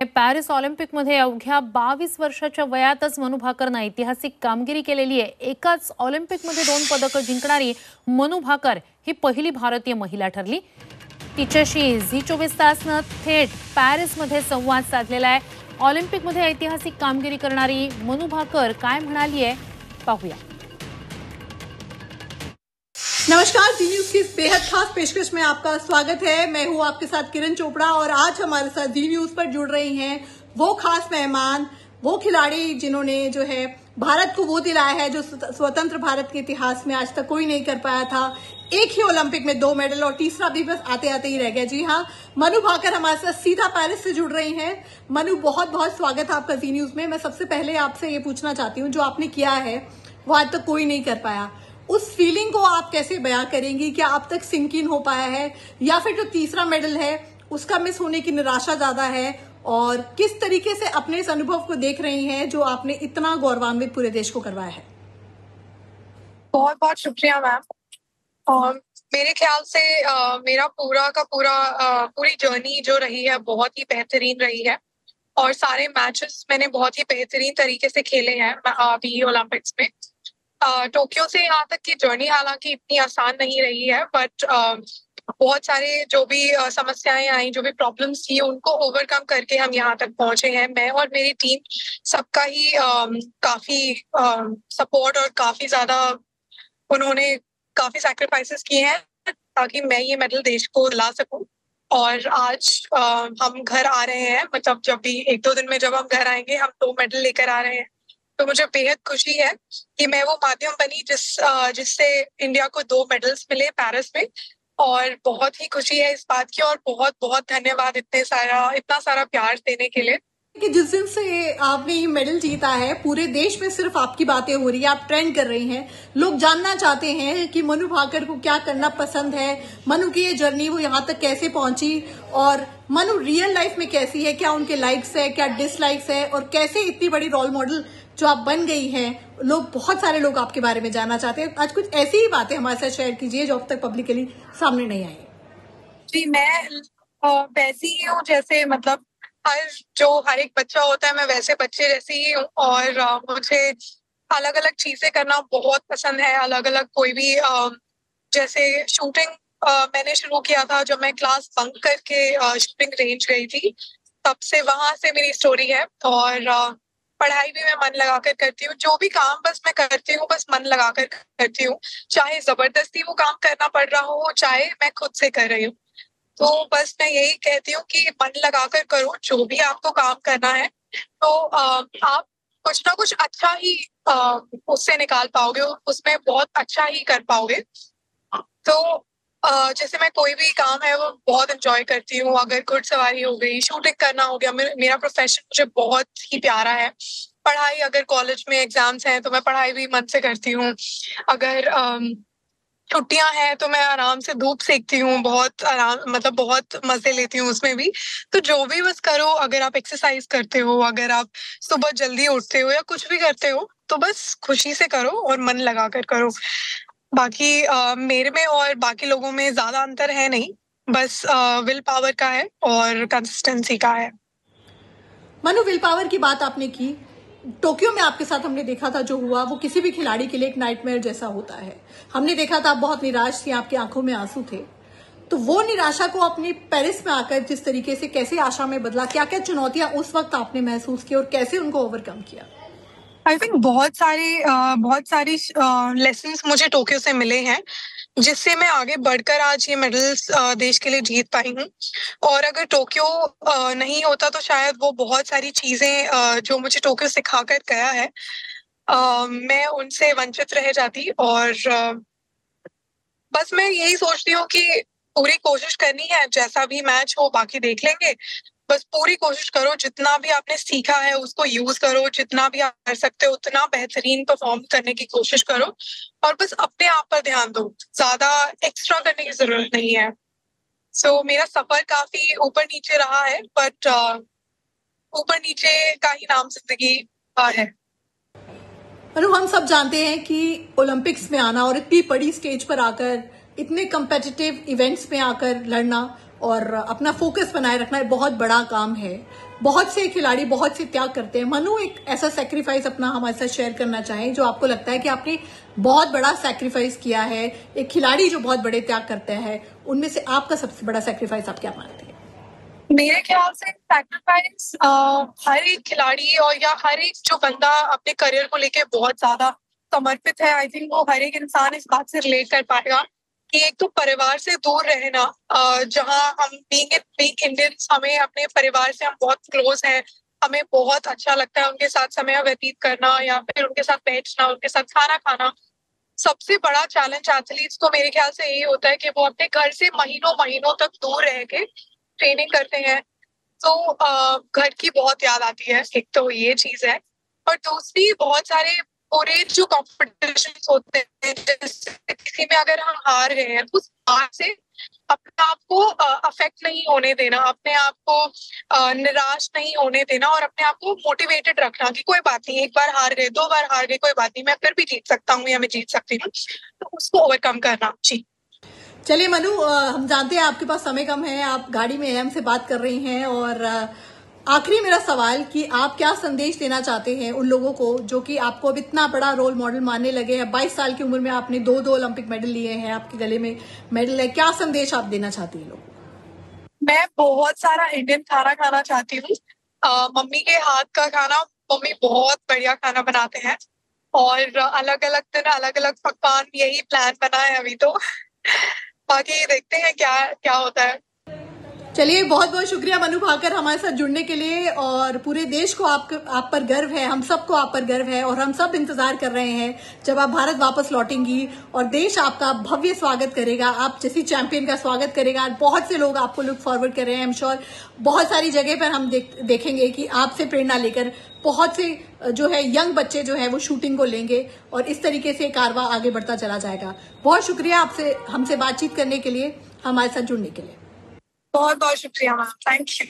Paris ऑलिम्पिकमध्ये अवघ्या 22 वर्षाच्या वयातच मनू भाकरनं ऐतिहासिक कामगिरी केलेली आहे। एकाच ऑलिम्पिकमध्ये 2 पदकं जिंकणारी मनू भाकर ही पहिली भारतीय महिला ठरली। तिच्याशी झी 24 तासनं थेट पॅरिसमध्ये संवाद साधलेला आहे। ऑलिम्पिकमध्ये ऐतिहासिक कामगिरी करणारी मनू भाकर काय म्हणाली आहे पाहूया। नमस्कार, जी न्यूज की इस बेहद खास पेशकश में आपका स्वागत है। मैं हूं आपके साथ किरण चोपड़ा और आज हमारे साथ जी न्यूज पर जुड़ रही हैं वो खास मेहमान, वो खिलाड़ी जिन्होंने जो है भारत को वो दिलाया है जो स्वतंत्र भारत के इतिहास में आज तक कोई नहीं कर पाया था। एक ही ओलंपिक में 2 मेडल और तीसरा भी बस आते आते ही रह गया। जी हाँ, मनू भाकर हमारे साथ सीधा पेरिस से जुड़ रही हैं। मनु, बहुत बहुत स्वागत है आपका जी न्यूज में। मैं सबसे पहले आपसे ये पूछना चाहती हूँ, जो आपने किया है वो आज तक कोई नहीं कर पाया, उस फीलिंग को आप कैसे बयां करेंगी? क्या अब तक सिंक इन हो पाया है या फिर जो तीसरा मेडल है उसका मिस होने की निराशा ज्यादा है? और किस तरीके से अपने इस अनुभव को देख रही हैं जो आपने इतना गौरवान्वित पूरे देश को करवाया है? बहुत बहुत शुक्रिया मैम। मेरे ख्याल से मेरा पूरी जर्नी जो रही है बहुत ही बेहतरीन रही है और सारे मैचेस मैंने बहुत ही बेहतरीन तरीके से खेले हैं अभी ओलंपिक्स में। टोक्यो से यहाँ तक की जर्नी हालांकि इतनी आसान नहीं रही है, बट बहुत सारे जो भी समस्याएं आई, जो भी प्रॉब्लम्स थी, उनको ओवरकम करके हम यहाँ तक पहुंचे हैं। मैं और मेरी टीम सबका ही काफी सपोर्ट और काफी ज्यादा उन्होंने काफी सैक्रिफाइसेस किए हैं ताकि मैं ये मेडल देश को ला सकूं। और आज हम घर आ रहे हैं, मतलब जब भी 1-2 दिन में जब हम घर आएंगे हम 2 मेडल लेकर आ रहे हैं। तो मुझे बेहद खुशी है कि मैं वो माध्यम बनी जिससे इंडिया को 2 मेडल्स मिले पेरिस में, और बहुत ही खुशी है इस बात की। और बहुत बहुत धन्यवाद इतना सारा प्यार देने के लिए। कि जिस दिन से आपने ये मेडल जीता है पूरे देश में सिर्फ आपकी बातें हो रही है, आप ट्रेंड कर रही हैं। लोग जानना चाहते हैं कि मनू भाकर को क्या करना पसंद है, मनु की ये जर्नी वो यहाँ तक कैसे पहुंची, और मनु रियल लाइफ में कैसी है, क्या उनके लाइक्स है, क्या डिसलाइक्स है, और कैसे इतनी बड़ी रोल मॉडल जो आप बन गई हैं। बहुत सारे लोग आपके बारे में जानना चाहते हैं। आज कुछ ऐसी ही बातें हमारे साथ शेयर कीजिए जो अब तक पब्लिकली सामने नहीं आई। जी, मैं वैसी ही हूँ जैसे, मतलब हर एक बच्चा होता है, मैं वैसे बच्चे जैसी ही हूँ। और मुझे अलग अलग चीजें करना बहुत पसंद है। अलग अलग कोई भी जैसे शूटिंग मैंने शुरू किया था जब मैं क्लास बंक करके शूटिंग रेंज गई थी, तब से वहां से मेरी स्टोरी है। और पढ़ाई भी मैं मन लगाकर करती हूँ। जो भी काम बस मैं करती हूँ बस मन लगाकर करती हूँ, चाहे जबरदस्ती वो काम करना पड़ रहा हो, चाहे मैं खुद से कर रही हूँ। तो बस मैं यही कहती हूँ कि मन लगाकर करो जो भी आपको काम करना है, तो आप कुछ ना कुछ अच्छा ही उससे निकाल पाओगे, उसमें बहुत अच्छा ही कर पाओगे। तो जैसे मैं कोई भी काम है वो बहुत एंजॉय करती हूँ। अगर घुड़सवारी हो गई, शूटिंग करना हो गया, मेरा प्रोफेशन मुझे बहुत ही प्यारा है। पढ़ाई, अगर कॉलेज में एग्जाम्स हैं तो मैं पढ़ाई भी मन से करती हूँ। अगर छुट्टियां हैं तो मैं आराम से धूप सेकती हूँ, बहुत आराम, मतलब बहुत मजे लेती हूँ उसमें भी। तो जो भी बस करो, अगर आप एक्सरसाइज करते हो, अगर आप सुबह जल्दी उठते हो या कुछ भी करते हो, तो बस खुशी से करो और मन लगा कर करो। बाकी मेरे में और बाकी लोगों में ज्यादा अंतर है नहीं, बस विल पावर का है और कंसिस्टेंसी का है। मनु, विल पावर की बात आपने की। टोक्यो में आपके साथ हमने देखा था जो हुआ वो किसी भी खिलाड़ी के लिए एक नाइटमेयर जैसा होता है। हमने देखा था आप बहुत निराश थी, आपकी आंखों में आंसू थे। तो वो निराशा को अपनी पेरिस में आकर जिस तरीके से कैसे आशा में बदला, क्या क्या चुनौतियां उस वक्त आपने महसूस की और कैसे उनको ओवरकम किया? आई थिंक बहुत सारी लेसन्स मुझे टोक्यो से मिले हैं जिससे मैं आगे बढ़कर आज ये मेडल्स देश के लिए जीत पाई हूँ। और अगर टोक्यो नहीं होता तो शायद वो बहुत सारी चीजें जो मुझे टोक्यो सिखा कर गया है, मैं उनसे वंचित रह जाती। और बस मैं यही सोचती हूँ कि पूरी कोशिश करनी है, जैसा भी मैच हो बाकी देख लेंगे। बस पूरी कोशिश करो, जितना भी आपने सीखा है उसको यूज करो, जितना भी आप कर सकते हो उतना बेहतरीन परफॉर्म करने की कोशिश करो, और बस अपने आप पर ध्यान दो, ज्यादा एक्स्ट्रा करने की जरूरत नहीं है। सो मेरा सफर काफी ऊपर नीचे रहा है, बट ऊपर नीचे का ही नाम जिंदगी है। मनु, हम सब जानते हैं कि ओलंपिक्स में आना और इतनी बड़ी स्टेज पर आकर इतने कम्पिटिटिव इवेंट्स में आकर लड़ना और अपना फोकस बनाए रखना बहुत बड़ा काम है। बहुत से खिलाड़ी बहुत से त्याग करते हैं। मनु, एक ऐसा सेक्रीफाइस अपना हमारे साथ शेयर करना चाहें जो आपको लगता है कि आपने बहुत बड़ा सेक्रीफाइस किया है। एक खिलाड़ी जो बहुत बड़े त्याग करते हैं, उनमें से आपका सबसे बड़ा सेक्रीफाइस आप क्या मानते हैं? मेरे ख्याल से सैक्रिफाइस हर एक खिलाड़ी और या हर एक जो बंदा अपने करियर को लेके बहुत ज्यादा समर्पित है, आई थिंक वो हर एक इंसान इस बात से रिलेट कर पाएगा कि एक तो परिवार से दूर रहना, जहां हम बीइंग इंडियंस, हमें अपने परिवार से हम बहुत क्लोज हैं, हमें बहुत अच्छा लगता है उनके साथ समय व्यतीत करना या फिर उनके साथ बैठना, उनके साथ खाना खाना। सबसे बड़ा चैलेंज एथलीट्स को मेरे ख्याल से यही होता है कि वो अपने घर से महीनों महीनों तक दूर रह के ट्रेनिंग करते हैं, तो घर की बहुत याद आती है। एक तो ये चीज है, और दूसरी बहुत सारे पूरे जो कॉम्पिटिशन होते हैं, जैसे किसी में अगर हम हार गए हैं, उस हार से अपने आप को अफेक्ट नहीं होने देना, अपने आप को निराश नहीं होने देना और अपने आप को मोटिवेटेड रखना कि कोई बात नहीं, एक बार हार गए, 2 बार हार गए, कोई बात नहीं, मैं फिर भी जीत सकता हूँ या मैं जीत सकती हूँ, तो उसको ओवरकम करना। जी चलिए मनु, हम जानते हैं आपके पास समय कम है, आप गाड़ी में हमसे बात कर रही हैं, और आखिरी मेरा सवाल कि आप क्या संदेश देना चाहते हैं उन लोगों को जो कि आपको अब इतना बड़ा रोल मॉडल मानने लगे हैं। 22 साल की उम्र में आपने 2 ओलंपिक मेडल लिए हैं, आपके गले में मेडल है। क्या संदेश आप देना चाहती हैं लोगों को? मैं बहुत सारा इंडियन खाना खाना चाहती हूँ। मम्मी के हाथ का खाना, मम्मी बहुत बढ़िया खाना बनाते हैं, और अलग अलग दिन अलग अलग पकवान, यही प्लान बना है अभी तो। बाकी देखते हैं क्या क्या होता है। चलिए, बहुत बहुत शुक्रिया मनु भाकर हमारे साथ जुड़ने के लिए, और पूरे देश को आप पर गर्व है, हम सबको आप पर गर्व है, और हम सब इंतजार कर रहे हैं जब आप भारत वापस लौटेंगी और देश आपका भव्य स्वागत करेगा, आप जैसी चैंपियन का स्वागत करेगा। बहुत से लोग आपको लुक फॉरवर्ड कर रहे हैं। आई एम श्योर बहुत सारी जगह पर हम देखेंगे कि आपसे प्रेरणा लेकर बहुत से जो है यंग बच्चे जो है वो शूटिंग को लेंगे, और इस तरीके से कारवां आगे बढ़ता चला जाएगा। बहुत शुक्रिया आपसे हमसे बातचीत करने के लिए, हमारे साथ जुड़ने के लिए। बहुत बहुत शुक्रिया मैम, थैंक यू।